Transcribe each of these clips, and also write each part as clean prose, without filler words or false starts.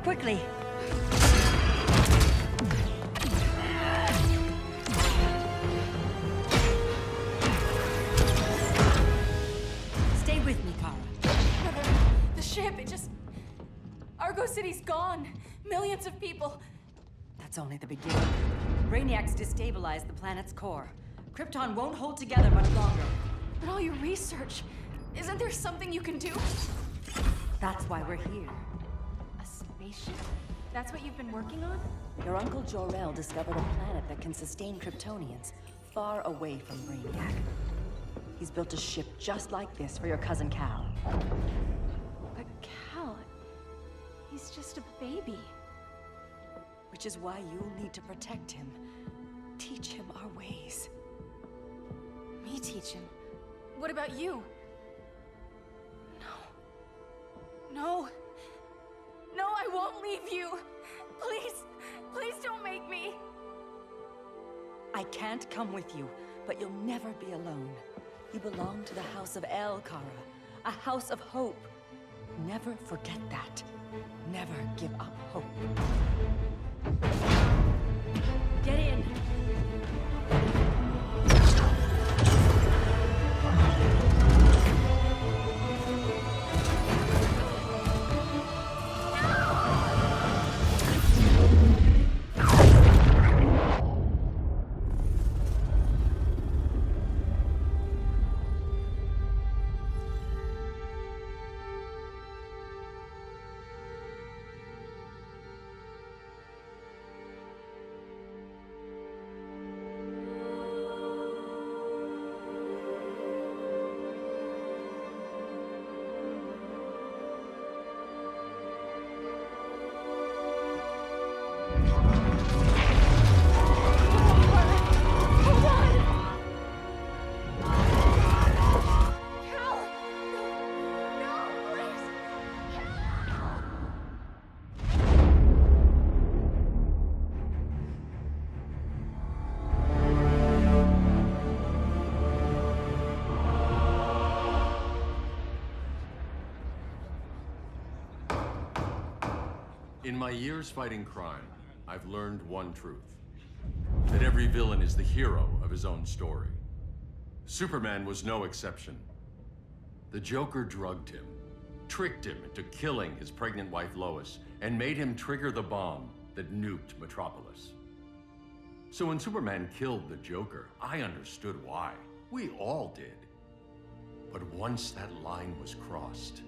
quickly. Stay with me, Kara. Brother, the ship, it just... Argo City's gone. Millions of people. That's only the beginning. Brainiacs destabilized the planet's core. Krypton won't hold together much longer. But all your research, isn't there something you can do? That's why we're here. A spaceship? That's what you've been working on? Your uncle Jor-El discovered a planet that can sustain Kryptonians, far away from Brainiac. He's built a ship just like this for your cousin Cal. But Cal... he's just a baby. Which is why you'll need to protect him. Teach him our ways. Me teach him? What about you? No. No, I won't leave you. Please, please don't make me. I can't come with you, but you'll never be alone. You belong to the House of El, Kara. A house of hope. Never forget that. Never give up hope. Get in. In my years fighting crime, I've learned one truth. That every villain is the hero of his own story. Superman was no exception. The Joker drugged him, tricked him into killing his pregnant wife Lois, and made him trigger the bomb that nuked Metropolis. So when Superman killed the Joker, I understood why. We all did. But once that line was crossed,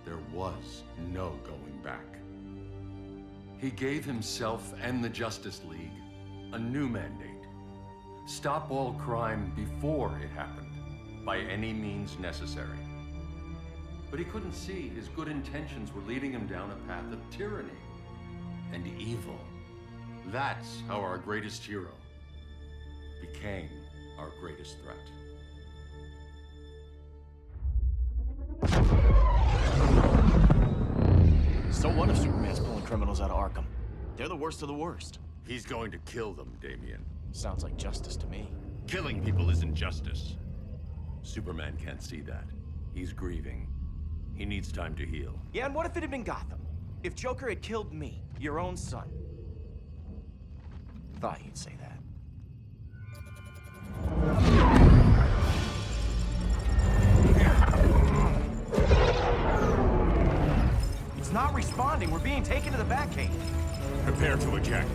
there was no going back. He gave himself and the Justice League a new mandate. Stop all crime before it happened, by any means necessary. But he couldn't see his good intentions were leading him down a path of tyranny and evil. That's how our greatest hero became our greatest threat. So what if Superman's pulling criminals out of Arkham? They're the worst of the worst. He's going to kill them, Damian. Sounds like justice to me. Killing people isn't justice. Superman can't see that. He's grieving. He needs time to heal. Yeah, and what if it had been Gotham? If Joker had killed me, your own son? Thought you'd say that. It's not responding. We're being taken to the Batcave. Prepare to eject.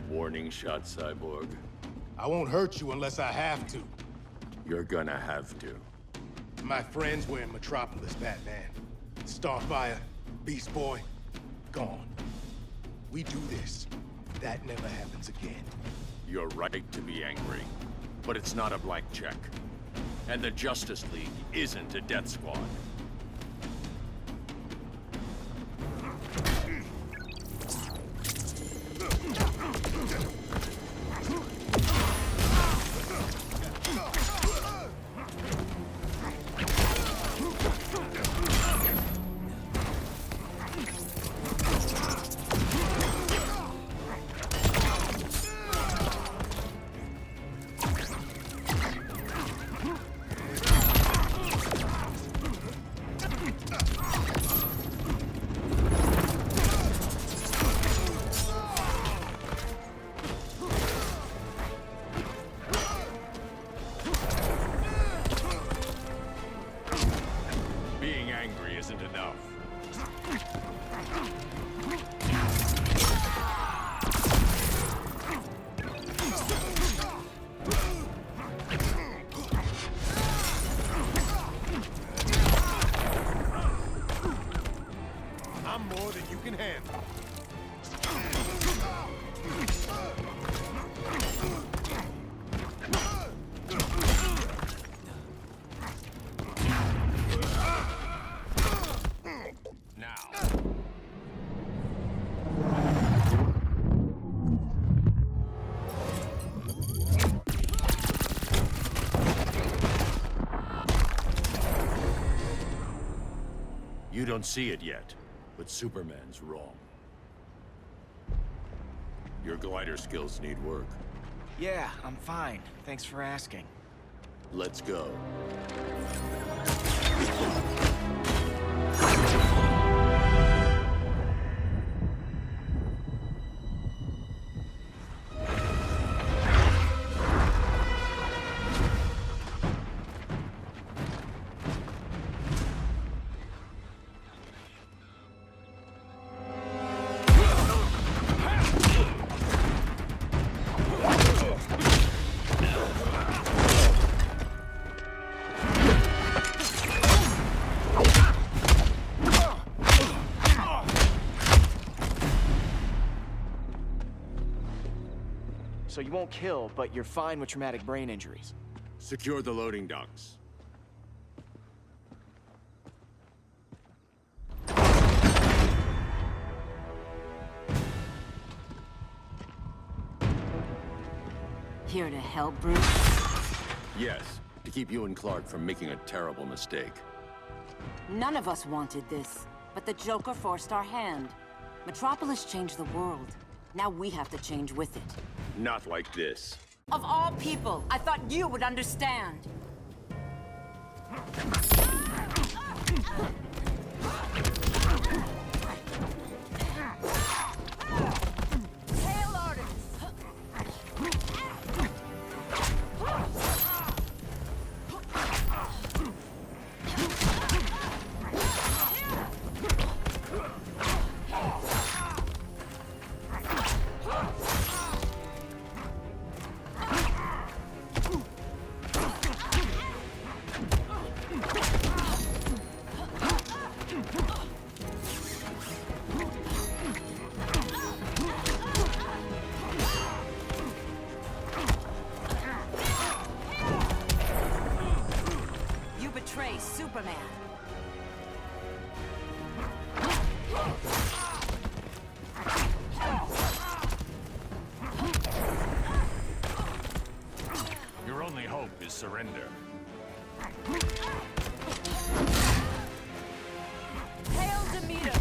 Warning shot, Cyborg. I won't hurt you unless I have to. You're gonna have to. My friends were in Metropolis, Batman. Starfire, Beast Boy, gone. We do this. That never happens again. You're right to be angry, but it's not a blank check. And the Justice League isn't a death squad. more than you can handle. You don't see it yet, but Superman's wrong. Your glider skills need work. Yeah, I'm fine. Thanks for asking. Let's go. So you won't kill, but you're fine with traumatic brain injuries. Secure the loading docks. Here to help, Bruce? Yes, to keep you and Clark from making a terrible mistake. None of us wanted this, but the Joker forced our hand. Metropolis changed the world. Now we have to change with it. Not like this. Of all people, I thought you would understand. Tail orders! Superman. Your only hope is surrender. Hail Demeter!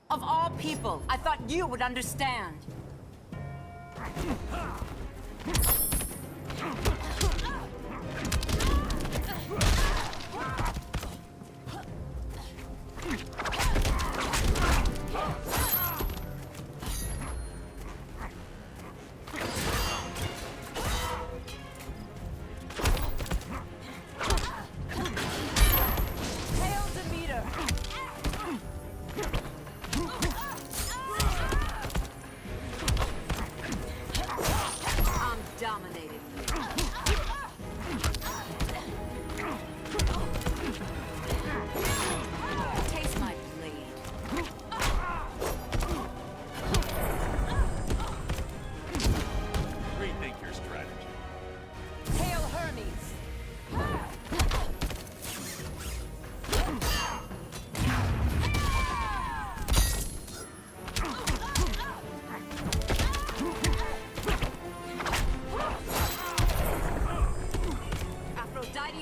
Of all people, I thought you would understand.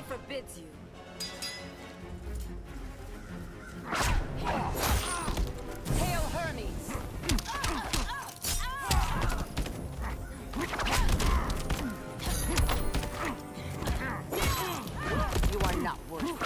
Forbids you. Hail Hermes! You are not worth it.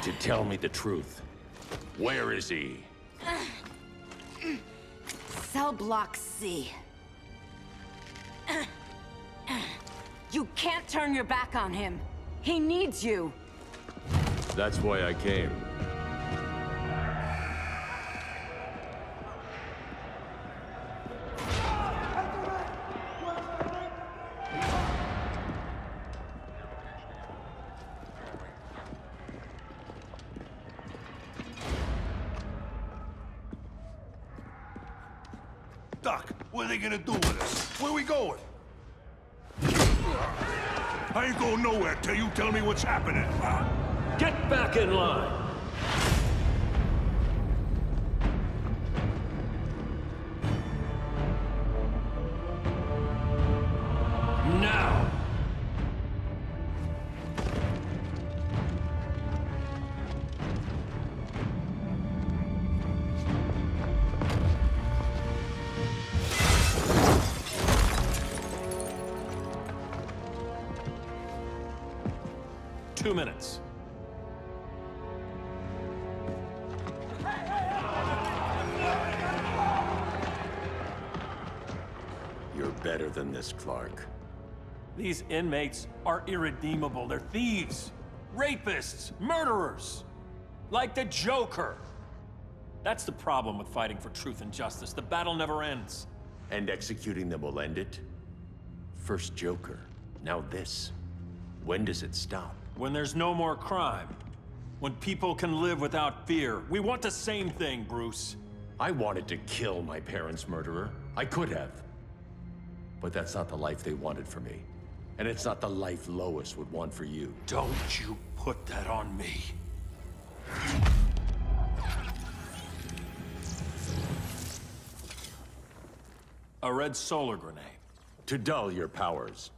to tell me the truth. Where is he? Cell block C. You can't turn your back on him. He needs you. That's why I came. Doc, what are they gonna do with us? Where we going? I ain't going nowhere till you tell me what's happening. Get back in line! Now! Two minutes. You're better than this, Clark. These inmates are irredeemable. They're thieves, rapists, murderers. Like the Joker. That's the problem with fighting for truth and justice. The battle never ends. And executing them will end it? First Joker, now this. When does it stop? When there's no more crime. When people can live without fear. We want the same thing, Bruce. I wanted to kill my parents' murderer. I could have. But that's not the life they wanted for me. And it's not the life Lois would want for you. Don't you put that on me. A red solar grenade. To dull your powers,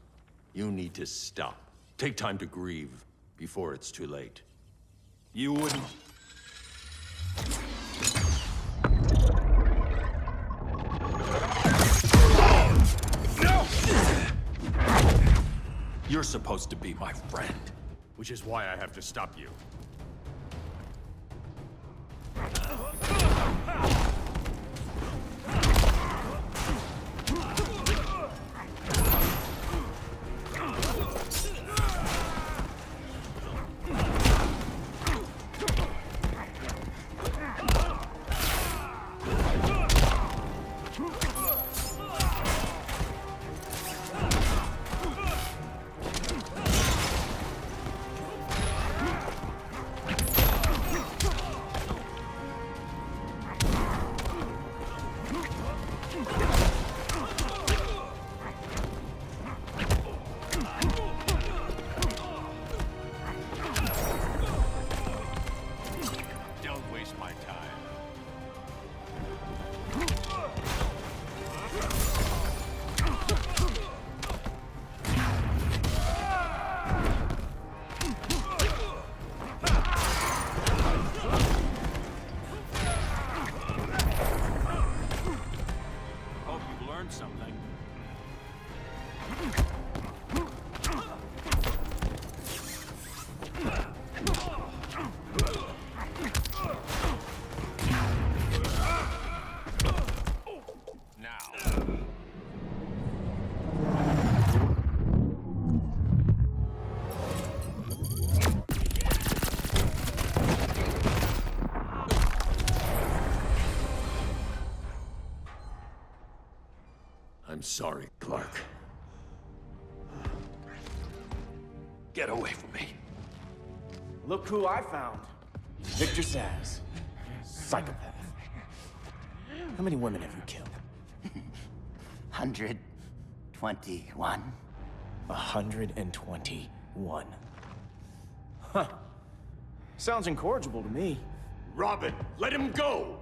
you need to stop. Take time to grieve before it's too late. You wouldn't... No! You're supposed to be my friend. Which is why I have to stop you. Don't waste my time. Hope you've learned something. Now. I'm sorry, Clark. Get away from me. Look who I found. Victor Zsasz. Psychopath. How many women have you killed? 121. 121. Huh. Sounds incorrigible to me. Robin, let him go!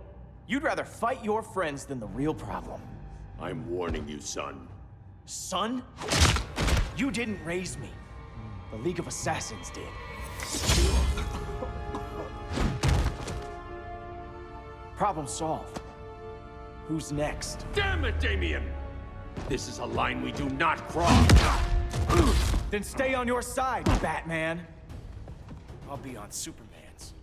You'd rather fight your friends than the real problem. I'm warning you, son. Son? You didn't raise me. The League of Assassins did. Problem solved. Who's next? Damn it, Damien! This is a line we do not cross! Then stay on your side, Batman. I'll be on Superman's.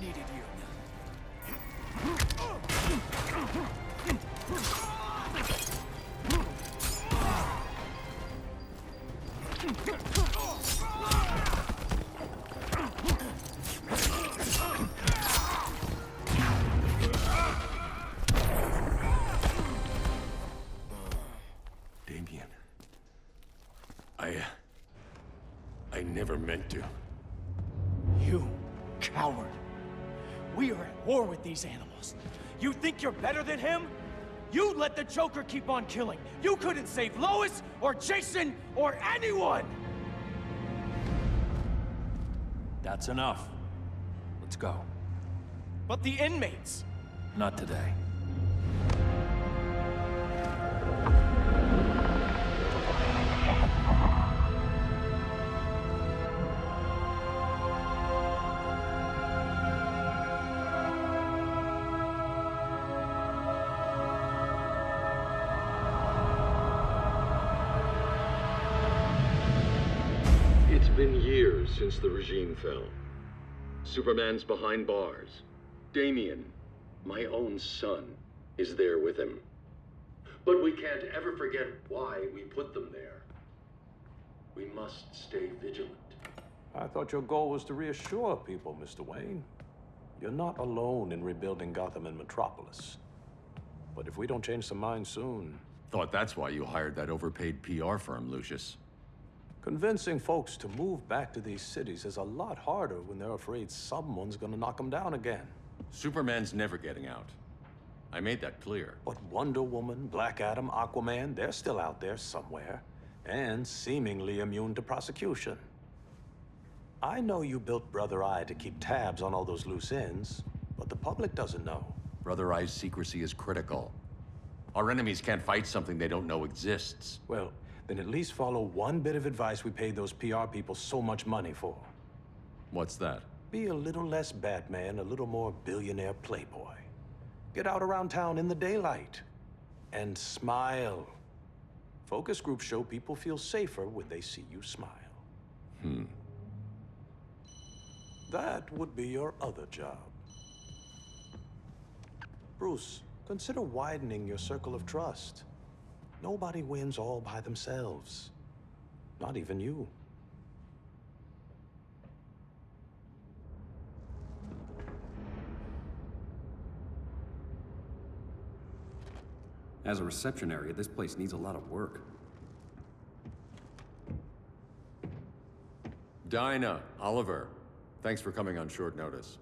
needed you. Damien. I never meant to. You coward. We are at war with these animals. You think you're better than him? You let the Joker keep on killing. You couldn't save Lois, or Jason, or anyone! That's enough. Let's go. But the inmates. Not today. It's been years since the regime fell. Superman's behind bars. Damien, my own son, is there with him. But we can't ever forget why we put them there. We must stay vigilant. I thought your goal was to reassure people, Mr. Wayne. You're not alone in rebuilding Gotham and Metropolis. But if we don't change some minds soon... Thought that's why you hired that overpaid PR firm, Lucius. Convincing folks to move back to these cities is a lot harder when they're afraid someone's gonna knock them down again. Superman's never getting out. I made that clear. But Wonder Woman, Black Adam, Aquaman, they're still out there somewhere. And seemingly immune to prosecution. I know you built Brother Eye to keep tabs on all those loose ends, but the public doesn't know. Brother Eye's secrecy is critical. Our enemies can't fight something they don't know exists. Well, then at least follow one bit of advice we paid those PR people so much money for. What's that? Be a little less Batman, a little more billionaire playboy. Get out around town in the daylight. And smile. Focus groups show people feel safer when they see you smile. That would be your other job. Bruce, consider widening your circle of trust. Nobody wins all by themselves. Not even you. As a reception area, this place needs a lot of work. Dinah, Oliver, thanks for coming on short notice.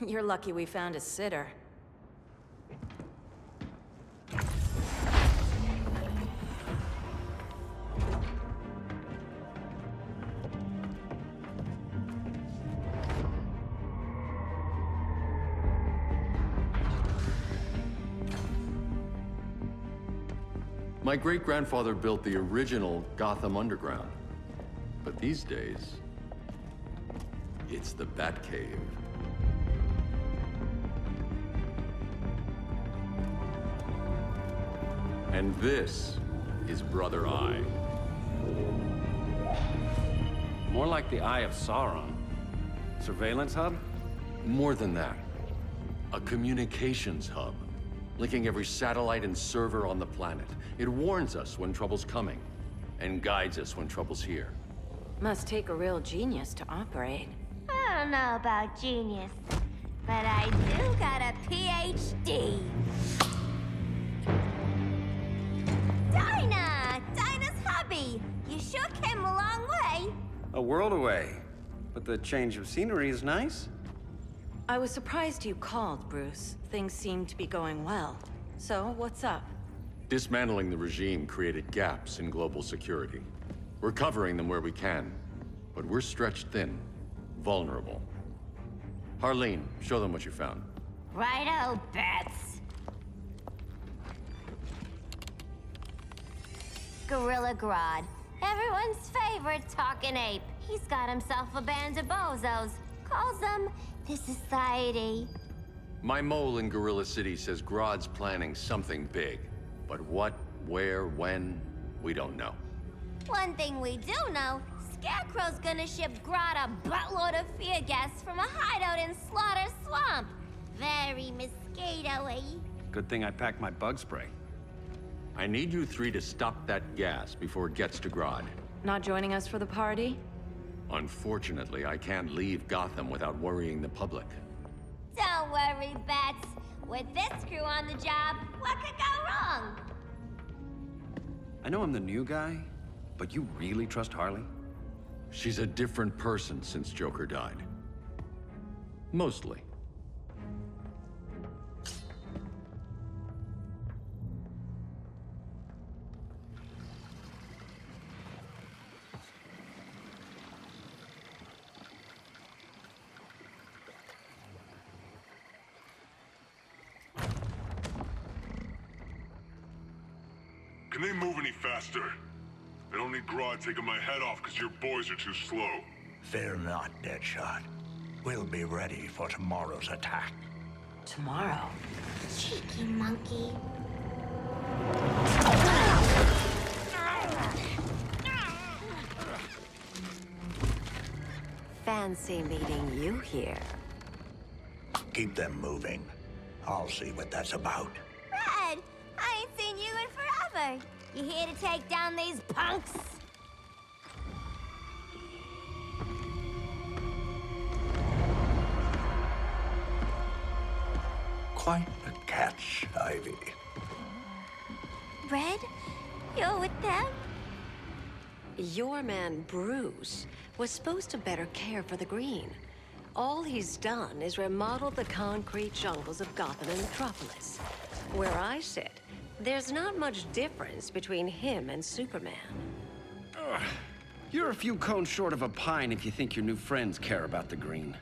You're lucky we found a sitter. My great-grandfather built the original Gotham Underground. But these days, it's the Batcave. And this is Brother Eye. More like the Eye of Sauron. Surveillance hub? More than that. A communications hub, linking every satellite and server on the planet. It warns us when trouble's coming, and guides us when trouble's here. Must take a real genius to operate. I don't know about genius, but I do got a PhD. Dinah's hubby. You sure came a long way. A world away. But the change of scenery is nice. I was surprised you called, Bruce. Things seem to be going well. So, what's up? Dismantling the regime created gaps in global security. We're covering them where we can, but we're stretched thin, vulnerable. Harleen, show them what you found. Righto, Bets. Gorilla Grodd. Everyone's favorite talking ape. He's got himself a band of bozos. Calls them the Society. My mole in Gorilla City says Grodd's planning something big. But what, where, when, we don't know. One thing we do know, Scarecrow's gonna ship Grodd a buttload of fear gas from a hideout in Slaughter Swamp. Very mosquito-y. Good thing I packed my bug spray. I need you three to stop that gas before it gets to Grodd. Not joining us for the party? Unfortunately, I can't leave Gotham without worrying the public. Don't worry, Bats. With this crew on the job, what could go wrong? I know I'm the new guy, but you really trust Harley? She's a different person since Joker died. Mostly. Can they move any faster? I don't need Grodd taking my head off because your boys are too slow. Fear not, Deadshot. We'll be ready for tomorrow's attack. Tomorrow? Cheeky monkey. Fancy meeting you here. Keep them moving. I'll see what that's about. Red, I ain't seen you in forever. You here to take down these punks? Quite the catch, Ivy. Red, you're with them? Your man, Bruce, was supposed to better care for the Green. All he's done is remodel the concrete jungles of Gotham and Metropolis. Where I sit, there's not much difference between him and Superman. Ugh. You're a few cones short of a pine if you think your new friends care about the Green.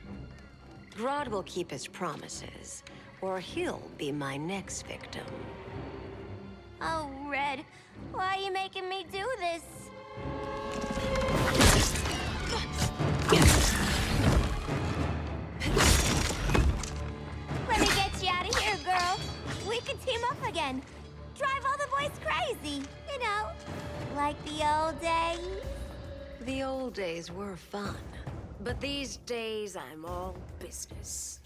Grodd will keep his promises, or he'll be my next victim. Oh, Red, why are you making me do this? Let me get you out of here, girl. We can team up again. Drive all the boys crazy, you know, like the old days. The old days were fun, but these days I'm all business.